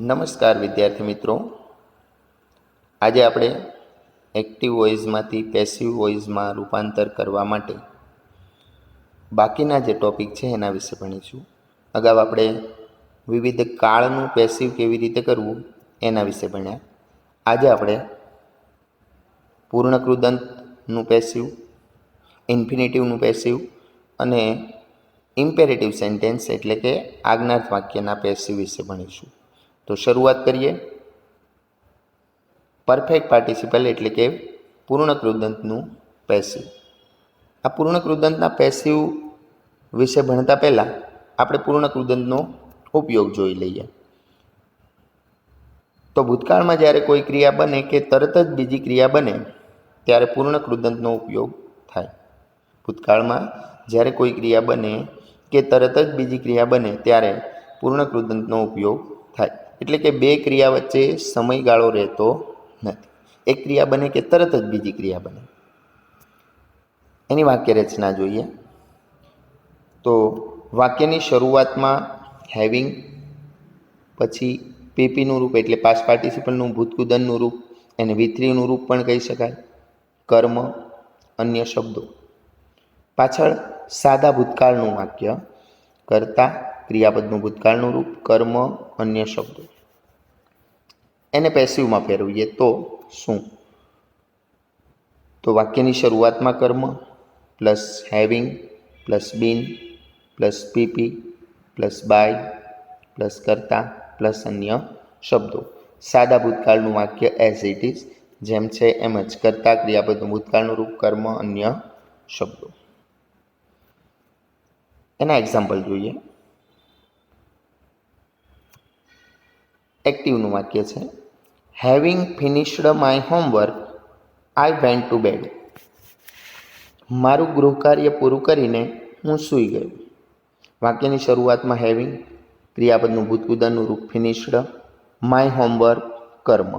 નમસ્કાર વિદ્યાર્થી મિત્રો, આજે આપણે એક્ટિવ વોઇસમાંથી પેસિવ વોઇસમાં રૂપાંતર કરવા માટે બાકીના જે ટૉપિક છે એના વિશે ભણીશું. અગાઉ આપણે વિવિધ કાળનું પેસિવ કેવી રીતે કરવું એના વિશે ભણ્યા. આજે આપણે પૂર્ણકૃદંતનું પેસિવ, ઇન્ફિનિટિવનું પેસિવ અને ઇમ્પેરેટિવ સેન્ટેન્સ એટલે કે આજ્ઞાર્થ વાક્યના પેસિવ વિશે ભણીશું. તો શરૂઆત કરીએ. પરફેક્ટ પાર્ટિસિપલ એટલે કે પૂર્ણકૃદંતનું પેસિવ. આ પૂર્ણકૃદંતના પેસિવ વિશે ભણતા પહેલાં આપણે પૂર્ણકૃદંતનો ઉપયોગ જોઈ લઈએ. તો ભૂતકાળમાં જ્યારે કોઈ ક્રિયા બને કે તરત જ બીજી ક્રિયા બને ત્યારે પૂર્ણકૃદંતનો ઉપયોગ થાય. ભૂતકાળમાં જ્યારે કોઈ ક્રિયા બને કે તરત જ બીજી ક્રિયા બને ત્યારે પૂર્ણકૃદંતનો ઉપયોગ થાય. એટલે કે બે ક્રિયા વચ્ચે સમયગાળો રહેતો નથી. એક ક્રિયા બને કે તરત જ બીજી ક્રિયા બને. એની વાક્ય રચના જોઈએ. તો વાક્યની શરૂઆતમાં હેવિંગ, પછી પીપીનું રૂપ એટલે પાસ્ટ પાર્ટિસિપલનું, ભૂતકૃદંતનું રૂપ એને V3નું રૂપ પણ કહી શકાય, કર્મ, અન્ય શબ્દો. પાછળ સાદા ભૂતકાળનું વાક્ય, કર્તા, ક્રિયાપદનું ભૂતકાળનું રૂપ, કર્મ, અન્ય શબ્દો. એને પેસિવમાં ફેરવીએ તો શું? તો વાક્યની શરૂઆતમાં કર્મ plus having plus been plus PP plus by plus કર્તા પ્લસ અન્ય શબ્દો. સાદા ભૂતકાળનું વાક્ય એઝ ઇટ ઇઝ, જેમ છે એમ જ. કર્તા, ક્રિયાપદનું ભૂતકાળનું રૂપ, કર્મ, અન્ય શબ્દો. એના એક્ઝામ્પલ જોઈએ. એક્ટિવનું વાક્ય છે, having finished my homework I went to bed. મારું ગૃહકાર્ય પૂરું કરીને હું સૂઈ ગયો. વાક્યની શરૂઆતમાં હેવિંગ, ક્રિયાપદનું ભૂતકૃદંતનું રૂપ ફિનિશ્ડ, માય હોમવર્ક, કર્મ.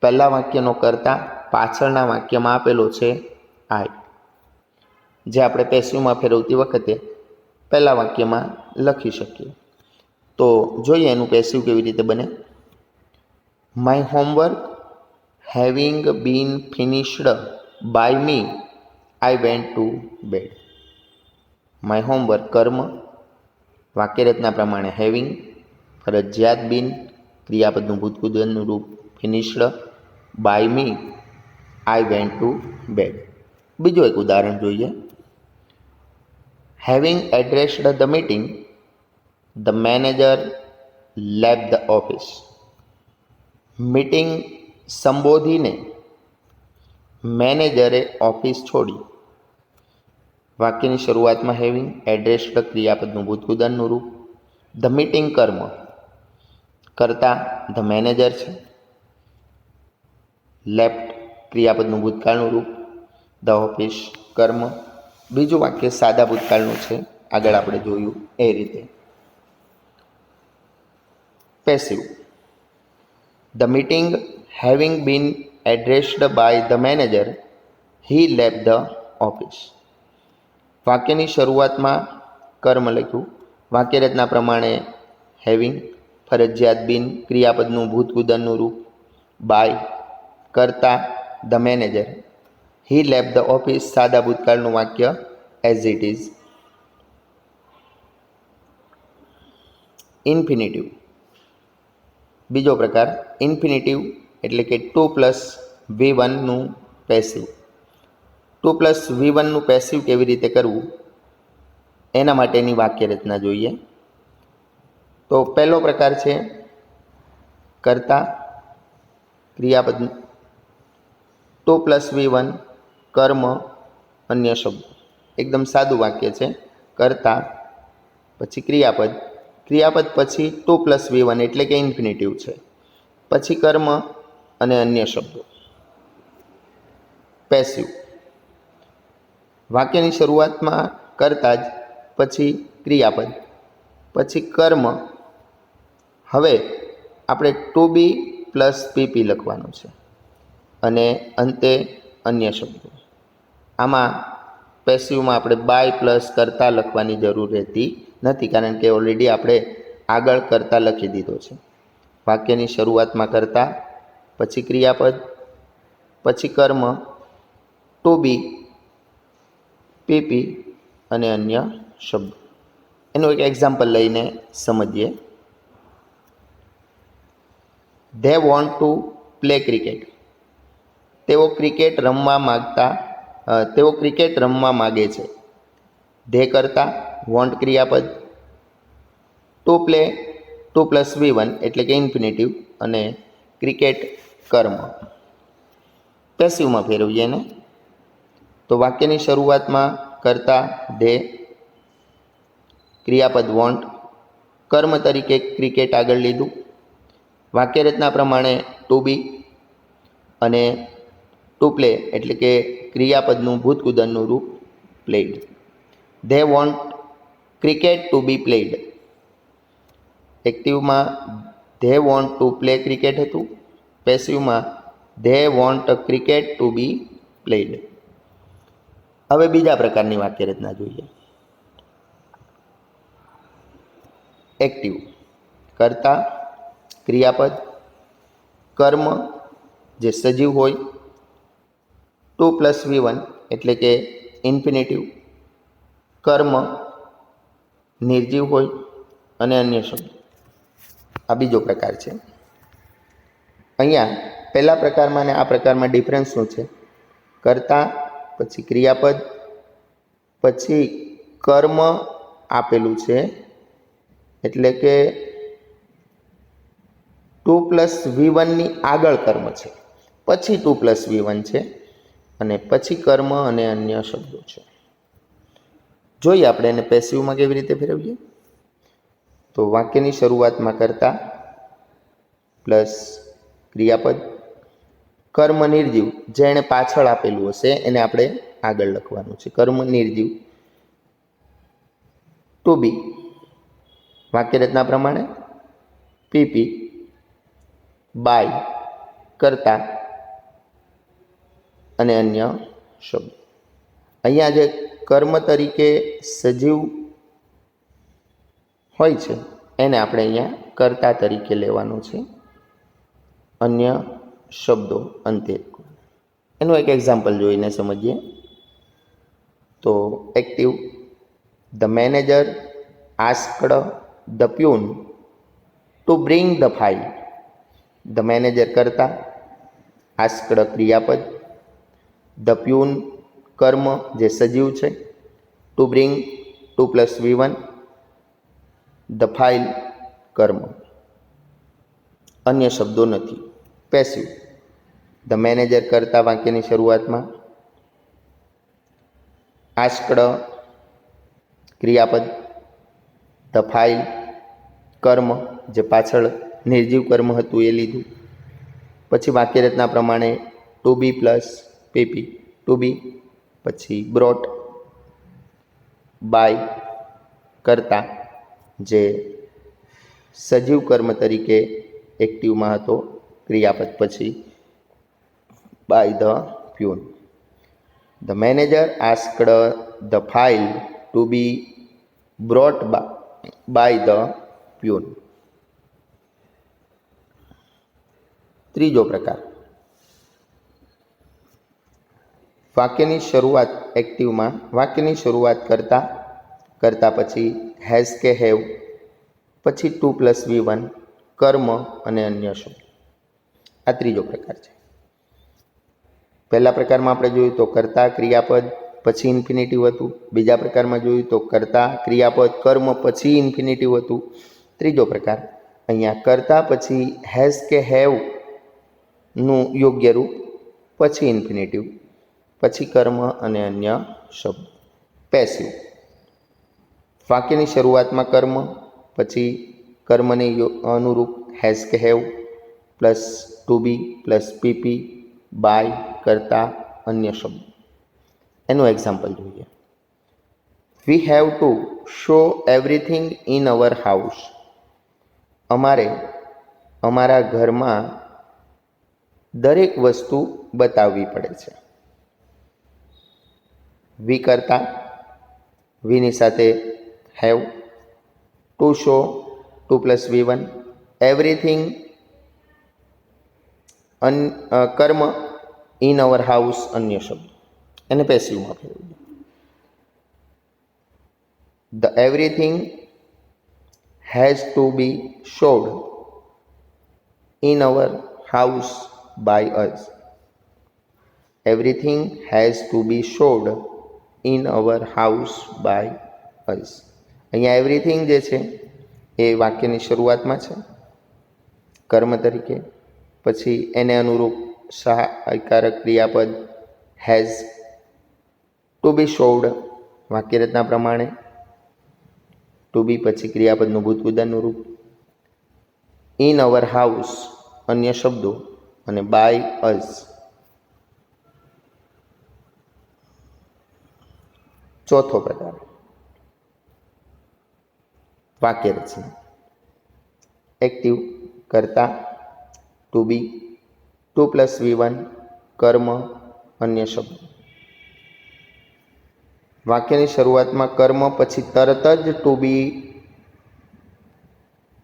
પહેલા વાક્યનો કર્તા પાછળના વાક્યમાં આપેલો છે આઈ, જે આપણે પેસિવમાં ફેરવતી વખતે પહેલા વાક્યમાં લખી શકીએ. તો જોઈએ એનું પેસિવ કેવી રીતે બને. My homework having been finished by me I went to bed. My homework કર્મ, વાક્યરચના પ્રમાણે હેવિંગ, ફરજિયાત બીન, ક્રિયાપદનું ભૂતકૃદંતનું રૂપ finished, by me I went to bed. બીજું એક ઉદાહરણ જોઈએ. Having addressed the meeting the manager left the office. Meeting સંબોધીને મેનેજરે ઓફિસ છોડી. વાક્યની શરૂઆતમાં હેવિંગ, એડ્રેસ્ડ ક્રિયાપદનું ભૂતકૃદંતનું રૂપ, ધ મીટિંગ કર્મ, કર્તા ધ મેનેજર છે, લેફ્ટ ક્રિયાપદનું ભૂતકાળનું રૂપ, ધ ઓફિસ કર્મ. બીજું વાક્ય સાદા ભૂતકાળનું છે, આગળ આપણે જોયું એ રીતે. Passive. The meeting having been addressed by the manager he left the office. વાક્યની શરૂઆતમાં કર્મ લખ્યું. વાક્યરચના પ્રમાણે હેવિંગ, ફરજિયાત બીન, ક્રિયાપદનું ભૂતકૃદંતનું રૂપ, બાય, કર્તા the manager, he left the office, સાદા ભૂતકાળનું વાક્ય એઝ ઇટ ઇઝ. ઇન્ફિનિટિવ. બીજો પ્રકાર ઇન્ફિનિટિવ એટલે કે 2+V1નું પેસિવ. 2+V1નું પેસિવ કેવી રીતે કરવું એના માટેની વાક્ય રચના જોઈએ. તો પહેલો પ્રકાર છે કર્તા, ક્રિયાપદ, 2+V1, કર્મ, અન્ય શબ્દો. એકદમ સાદું વાક્ય છે. કર્તા પછી ક્રિયાપદ, ક્રિયાપદ પછી 2+V1 એટલે કે ઇન્ફિનિટિવ છે, પછી કર્મ અને અન્ય શબ્દો. પેસિવ. વાક્યની શરૂઆતમાં કરતા જ, પછી ક્રિયાપદ, પછી કર્મ. હવે આપણે 2B + PP લખવાનું છે અને અંતે અન્ય શબ્દો. આમાં પેસિવમાં આપણે બાય પ્લસ કરતા લખવાની જરૂર રહેતી નથી, કારણ કે ઓલરેડી આપણે આગળ કર્તા લખી દીધો છે. વાક્યની શરૂઆતમાં કર્તા, પછી ક્રિયાપદ, પછી કર્મ, ટુ બી, પીપી અને અન્ય શબ્દ. એનું એક એક્ઝામ્પલ લઈને સમજીએ. They want to play cricket. તેઓ ક્રિકેટ રમવા માગે છે. ધે કર્તા, વોન્ટ ક્રિયાપદ, ટુ પ્લે 2+V1 એટલે કે ઇન્ફિનિટિવ અને ક્રિકેટ કર્મ. પેસિવમાં ફેરવીએ એને તો વાક્યની શરૂઆતમાં કર્તા ધે, ક્રિયાપદ વોન્ટ, કર્મ તરીકે ક્રિકેટ આગળ લીધું, વાક્યરચના પ્રમાણે ટુ બી અને ટુ પ્લે એટલે કે ક્રિયાપદનું ભૂતકૃદનનું રૂપ played. They want cricket to be played. એક્ટિવમાં they want to play cricket હતું, પેસિવમાં they want cricket to be played. હવે બીજા પ્રકારની વાક્યરચના જોઈએ. એક્ટિવ, કર્તા, ક્રિયાપદ, કર્મ જે સજીવ હોય, 2+V1 એટલે કે ઇન્ફિનિટિવ, કર્મ નિર્જીવ હોય અને અન્ય શબ્દ. આ બીજો પ્રકાર છે. અહીંયા પહેલા પ્રકારમાં અને આ પ્રકારમાં ડિફરન્સ શું છે? કર્તા, પછી ક્રિયાપદ, પછી કર્મ આપેલું છે એટલે કે 2+V1 ની આગળ કર્મ છે, પછી 2+V1 છે અને પછી કર્મ અને અન્ય શબ્દો છે. જોઈએ આપણે એને પેસિવમાં કેવી રીતે ફેરવીએ. તો વાક્યની શરૂઆતમાં કર્તા પ્લસ ક્રિયાપદ, કર્મ નિર્જીવ જે એને પાછળ આપેલું હશે એને આપણે આગળ લખવાનું છે. કર્મ નિર્જીવ, ટુ બી, વાક્યરચના પ્રમાણે પીપી, બાય, કર્તા અને અન્ય શબ્દ. અહીંયા જે કર્મ તરીકે સજીવ હોય છે એને આપણે અહીંયા કર્તા તરીકે લેવાનું છે, અન્ય શબ્દો અંતે. એનું એક એક્ઝામ્પલ જોઈને સમજીએ. તો active, the manager asked the peon to bring the file. The manager કર્તા, આસ્કડ ક્રિયાપદ, ધ પ્યુન કર્મ જે સજીવ છે, to bring 2+V1, the file કર્મ, અન્ય શબ્દો નથી. પેસિવ, ધ મેનેજર કરતા વાક્યની શરૂઆતમાં, આસ્કડ ક્રિયાપદ, ધ ફાઇલ કર્મ જે પાછળ નિર્જીવ કર્મ હતું એ લીધું, પછી વાક્યરચના પ્રમાણે two be plus PP, two બી, પછી બ્રોટ, બાય કરતા જે સજીવ કર્મ તરીકે એક્ટિવમાં હતો, ક્રિયાપદ પછી by the peon. The manager asked the file to be brought by the peon. ત્રીજો પ્રકાર, વાક્યની શરૂઆત એક્ટિવમાં વાક્યની શરૂઆત કરતા પછી હેઝ કે હેવ, પછી 2+V1, કર્મ અને અન્ય શબ્દ. આ ત્રીજો પ્રકાર છે. પહેલા પ્રકારમાં આપણે જોયું તો કર્તા ક્રિયાપદ પછી ઇન્ફિનિટિવ હતું. બીજા પ્રકારમાં જોયું તો કર્તા ક્રિયાપદ કર્મ પછી ઇન્ફિનિટિવ હતું. ત્રીજો પ્રકાર, અહીંયા કર્તા પછી હેઝ કે હેવ નું યોગ્ય રૂપ, પછી ઇન્ફિનિટિવ, પછી કર્મ અને અન્ય શબ્દ. પેસિવ, વાક્યની શરૂઆતમાં કર્મ, પછી કર્મને અનુરૂપ હેઝ કે have plus to be plus PP by કરતા અન્ય શબ્દ. એનું એક્ઝામ્પલ જોઈએ. We have to show everything in our house. અમારે અમારા ઘરમાં દરેક વસ્તુ બતાવવી પડે છે. વી કરતા વીની સાથે have, to show 2 + V1 everything કર્મ ઇન અવર હાઉસ અન્ય શબ્દ એને પેસિવમાં ફેરવી દો. The everything has to be showed in our house by us. Everything has to be showed in our house by us. અહીંયા એવરીથિંગ જે છે એ વાક્યની શરૂઆતમાં છે કર્મ તરીકે, પછી એને અનુરૂપ સહાયકારક ક્રિયાપદ હેઝ ટુ બી શોડ વાક્યરચના પ્રમાણે, ટુ બી પછી ક્રિયાપદનું ભૂતપૂર્વનું રૂપ, ઇન અવર હાઉસ અન્ય શબ્દો અને બાય અસ. ચોથો પ્રકાર વાક્ય રચના. એક્ટિવ કર્તા, ટુ બી, 2 + V1 કર્મ અન્ય શબ્દ. વાક્યની શરૂઆતમાં કર્મ પછી તરત જ ટુ બી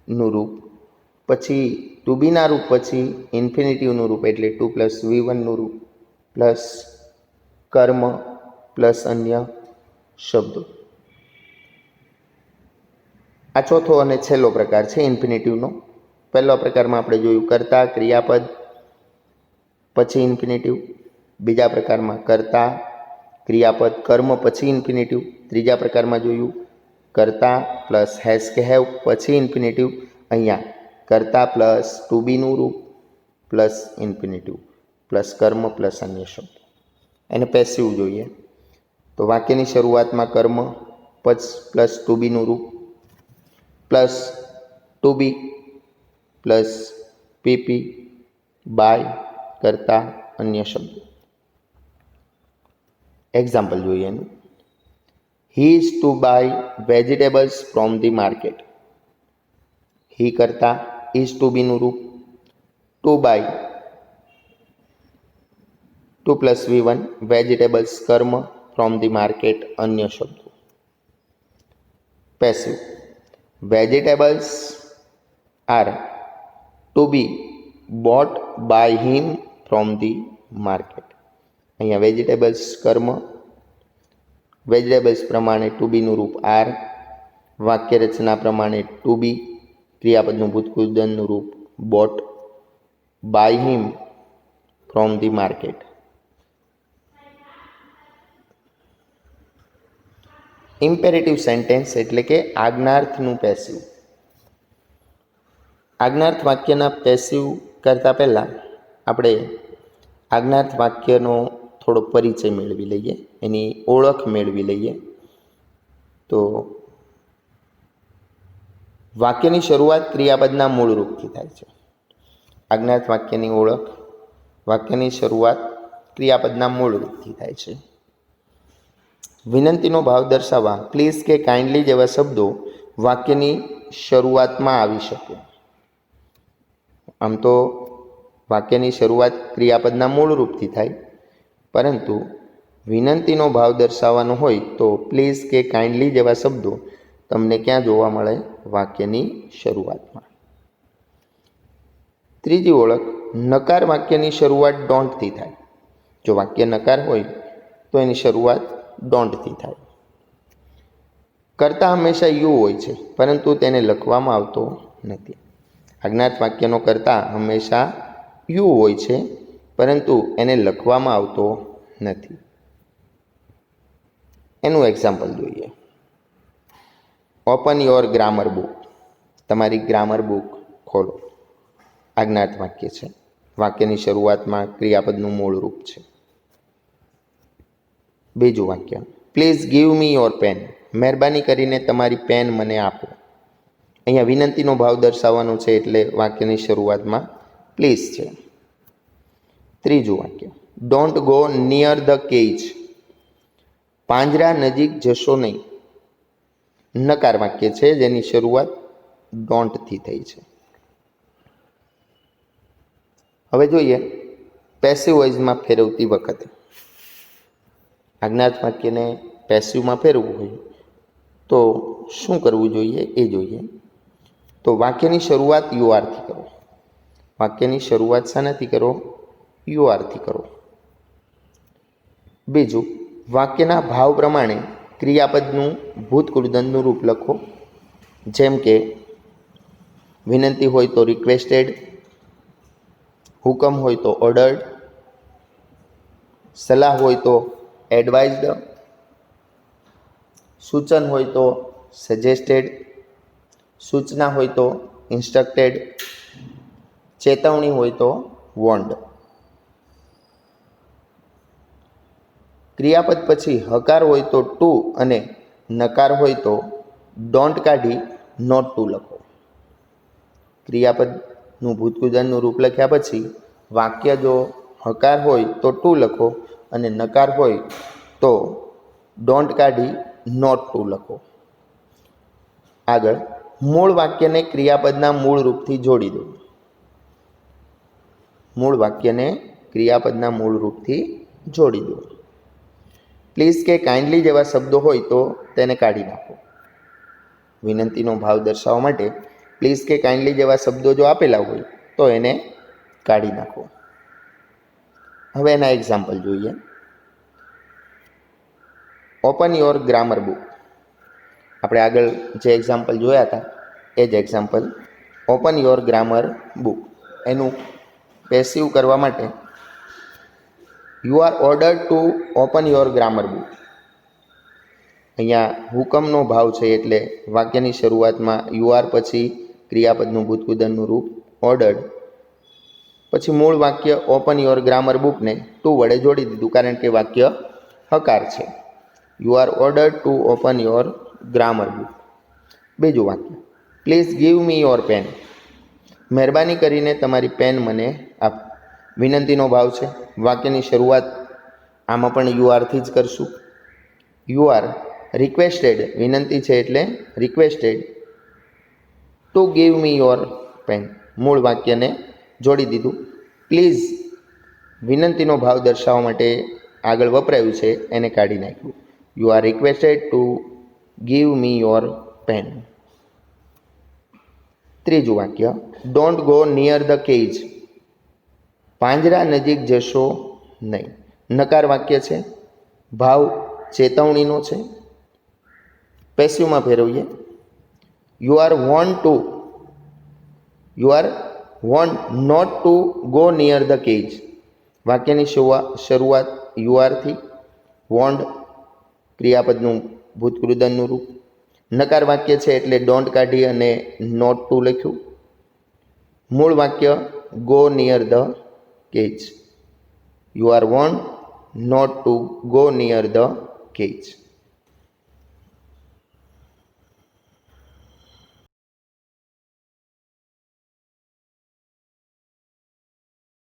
નું રૂપ, પછી ટુ બીના રૂપ પછી ઇન્ફિનિટિવનું રૂપ એટલે 2 + V1 નું રૂપ પ્લસ કર્મ પ્લસ અન્ય શબ્દો. આ ચોથો અને છેલ્લો પ્રકાર છે ઇન્ફિનિટિવનો. પહેલા પ્રકારમાં આપણે જોયું કર્તા ક્રિયાપદ પછી ઇન્ફિનિટિવ, બીજા પ્રકારમાં કર્તા ક્રિયાપદ કર્મ પછી ઇન્ફિનિટિવ, ત્રીજા પ્રકારમાં જોયું કર્તા પ્લસ હેઝ કે હેવ પછી ઇન્ફિનિટિવ, અહીંયા કર્તા પ્લસ ટુ બીનું રૂપ પ્લસ ઇન્ફિનિટિવ પ્લસ કર્મ પ્લસ અન્ય શબ્દ. એને પેસિવ જોઈએ તો વાક્યની શરૂઆતમાં કર્મ પ્લસ ટુ બીનું રૂપ plus to be plus PP by કરતા અન્ય શબ્દો. એક્ઝામ્પલ જોઈએ એનું. He is to buy vegetables from the market. He કરતા ઇઝ ટુ બીનું રૂપ, ટુ બાય 2 + V1 વેજીટેબલ્સ કર્મ ફ્રોમ ધી માર્કેટ અન્ય શબ્દો. Passive vegetables are to be bought by him from the market. અહીંયા વેજીટેબલ્સ કર્મ, વેજીટેબલ્સ પ્રમાણે to બીનું રૂપ આર, વાક્ય રચના પ્રમાણે ટુ બી ક્રિયાપદનું ભૂતપૂર્વનું રૂપ bought by him from the market. Imperative sentence એટલે કે આજ્ઞાર્થનું પેસિવ. આજ્ઞાર્થ વાક્યના પેસિવ કરતાં પહેલાં આપણે આજ્ઞાર્થ વાક્યનો થોડો પરિચય મેળવી લઈએ, એની ઓળખ મેળવી લઈએ. તો વાક્યની શરૂઆત ક્રિયાપદના મૂળ રૂપથી થાય છે. આજ્ઞાર્થ વાક્યની ઓળખ વાક્યની શરૂઆત ક્રિયાપદના મૂળ રૂપથી થાય છે. વિનંતીનો ભાવ દર્શાવવા પ્લીઝ કે કાઇન્ડલી જેવા શબ્દો વાક્યની શરૂઆતમાં આવી શકે. આમ તો વાક્યની શરૂઆત ક્રિયાપદના મૂળ રૂપથી થાય, પરંતુ વિનંતીનો ભાવ દર્શાવવાનો હોય તો પ્લીઝ કે કાઇન્ડલી જેવા શબ્દો તમને ક્યાં જોવા મળે? વાક્યની શરૂઆતમાં. ત્રીજી ઓળખ નકાર વાક્યની શરૂઆત ડોન્ટથી થાય. જો વાક્ય નકાર હોય તો એની શરૂઆત ડોન્ટથી થાય. કર્તા હંમેશા યુ હોય છે, પરંતુ તેને લખવામાં આવતો નથી. આજ્ઞાર્થ વાક્યનો કર્તા હંમેશા યુ હોય છે, પરંતુ એને લખવામાં આવતો નથી. એનું એક્ઝામ્પલ જોઈએ. Open your grammar book. તમારી ગ્રામર બુક ખોલો. આજ્ઞાર્થ વાક્ય છે. વાક્યની શરૂઆતમાં ક્રિયાપદનું મૂળ રૂપ છે. બીજું વાક્ય please give me your pen. મહેરબાની કરીને તમારી પેન મને આપો. અહીંયા વિનંતીનો ભાવ દર્શાવવાનો છે એટલે વાક્યની શરૂઆતમાં પ્લીઝ છે. ત્રીજું વાક્ય don't go near the cage. પાંજરા નજીક જશો નહીં. નકાર વાક્ય છે જેની શરૂઆત ડોન્ટથી થઈ છે. હવે જોઈએ પેસિવ વોઇસમાં ફેરવતી વખતે. આજ્ઞાર્થ વાક્યને પેસિવમાં ફેરવવું હોય તો શું કરવું જોઈએ એ જોઈએ. તો વાક્યની શરૂઆત યુ આરથી કરો. વાક્યની શરૂઆત શાનાથી કરો? યુ આરથી કરો. બીજું, વાક્યના ભાવ પ્રમાણે ક્રિયાપદનું ભૂતકૃદંતનું રૂપ લખો. જેમ કે વિનંતી હોય તો રિક્વેસ્ટેડ, હુકમ હોય તો ઓર્ડર્ડ, સલાહ હોય તો એડવાઇઝડ, સૂચન હોય તો સજેસ્ટેડ, સૂચના હોય તો ઇન્સ્ટ્રક્ટેડ, ચેતવણી હોય તો વોર્ન્ડ. ક્રિયાપદ પછી હકાર હોય તો ટુ અને નકાર હોય તો ડોન્ટ કાઢી નોટ ટુ લખો. ક્રિયાપદનું ભૂતકૃદંતનું રૂપ લખ્યા પછી વાક્ય જો હકાર હોય તો ટુ લખો અને નકાર હોય તો ડોન્ટ કાઢી નોટ ટુ લખો. આગળ, મૂળ વાક્યને ક્રિયાપદના મૂળ રૂપથી જોડી દો. મૂળ વાક્યને ક્રિયાપદના મૂળ રૂપથી જોડી દો. પ્લીઝ કે કાઇન્ડલી જેવા શબ્દો હોય તો તેને કાઢી નાખો. વિનંતીનો ભાવ દર્શાવવા માટે પ્લીઝ કે કાઇન્ડલી જેવા શબ્દો જો આપેલા હોય તો એને કાઢી નાખો. હવે એના એક્ઝામ્પલ જોઈએ. Open your grammar book. આપણે આગળ જે એક્ઝામ્પલ જોયા હતા એ જ example. Open your grammar book. એનું પેસિવ કરવા માટે you are ordered to open your grammar book. અહીંયા હુકમનો ભાવ છે એટલે વાક્યની શરૂઆતમાં યુ આર પછી ક્રિયાપદનું ભૂતકૃદંતનું રૂપ ઓર્ડર્ડ, પછી મૂળ વાક્ય ઓપન યોર ગ્રામર બુકને ટુ વડે જોડી દીધું કારણ કે વાક્ય હકાર છે. You are ordered to open your grammar book. બીજું વાક્ય, please give me your pen. મહેરબાની કરીને તમારી પેન મને આપ. વિનંતીનો ભાવ છે. વાક્યની શરૂઆત આમાં પણ યુ આરથી જ કરશું. યુ આર રિક્વેસ્ટેડ, વિનંતી છે એટલે requested to give me your pen. મૂળ વાક્યને જોડી દીધું. પ્લીઝ વિનંતીનો ભાવ દર્શાવવા માટે આગળ વપરાયું છે એને કાઢી નાખ્યું. You are requested to give me your pen. ત્રીજું વાક્ય, don't go near the cage. પાંજરા નજીક જશો નહીં. નકાર વાક્ય છે. ભાવ ચેતવણીનો છે. પેસિવમાં ફેરવીએ. You are want not to go near the cage. વાક્યની શરૂઆત યુ આરથી, વોન્ટ ક્રિયાપદનું ભૂતકૃદંતનું રૂપ, નકાર વાક્ય છે એટલે ડોન્ટ કાઢી અને નોટ ટુ લખ્યું. મૂળ વાક્ય go near the cage. You are want not to go near the cage.